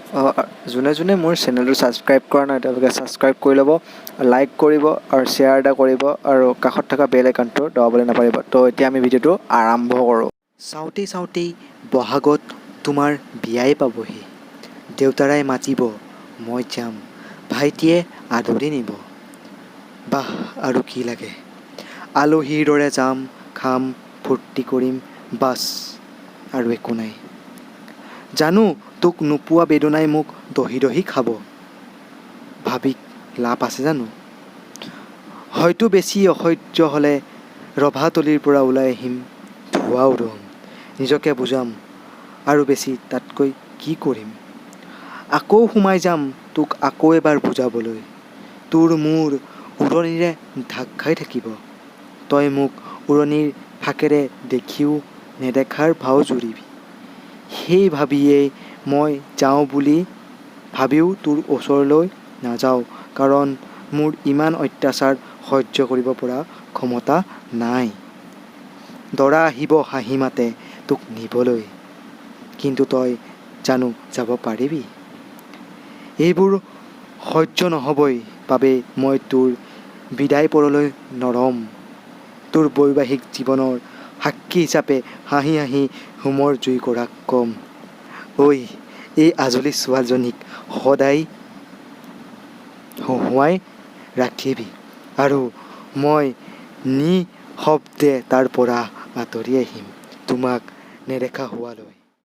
যোনে যোনে মোৰ চেনেলটো ছাবস্ক্ৰাইব কৰা নাই তেওঁলোকে ছাবস্ক্ৰাইব কৰি ল'ব, লাইক কৰিব আৰু শ্বেয়াৰ এটা কৰিব আৰু কাষত থকা বেল আইকনটো দবাবলৈ নাপাহৰিব। তো এতিয়া আমি ভিডিঅ'টো আৰম্ভ কৰোঁ। চাওঁতেই চাওঁতেই বহাগত তোমাৰ বিয়াই পাবহি। দেউতাৰাই মাতিব, মই যাম, ভাইটিয়ে আদৰি নিব। বাহ, আৰু কি লাগে? আলহীৰ দৰে যাম, খাম, ফূৰ্তি কৰিম, বাছ আৰু একো নাই। জানো তোক নোপোৱা বেদনাই মোক দহি দহি খাব। ভাবি লাভ আছে জানো? হয়তো বেছি অসহ্য হ'লে ৰভাতলিৰ পৰা ওলাই আহিম, ধোঁৱা উৰুৱাম, নিজকে বুজাম আৰু বেছি তাতকৈ কি কৰিম? আকৌ সোমাই যাম তোক আকৌ এবাৰ বুজাবলৈ। তোৰ মোৰ উৰণিৰে ঢাক খাই থাকিব। তই মোক উৰণিৰ ফাকেৰে দেখিও নেদেখাৰ ভাও জুৰিবি। সেই ভাবিয়েই মই যাওঁ বুলি ভাবিও তোৰ ওচৰলৈ নাযাওঁ, কাৰণ মোৰ ইমান অত্যাচাৰ সহ্য কৰিব পৰা ক্ষমতা নাই। দৰা আহিব হাঁহি মাতে তোক নিবলৈ, কিন্তু তই জানো যাব পাৰিবি? এইবোৰ সহ্য নহ'বই বাবে মই তোৰ বিদায় পৰলৈ নৰম। তোৰ বৈবাহিক জীৱনৰ সাক্ষী হিচাপে হাঁহি হাঁহি হোমৰ জুই গৰাক কম, ঐ এই আজলি ছোৱালীজনীক সদায় হহুৱাই ৰাখিবি। আৰু মই নিঃশব্দে তাৰ পৰা আঁতৰি আহিম তোমাক নেদেখা হোৱালৈ।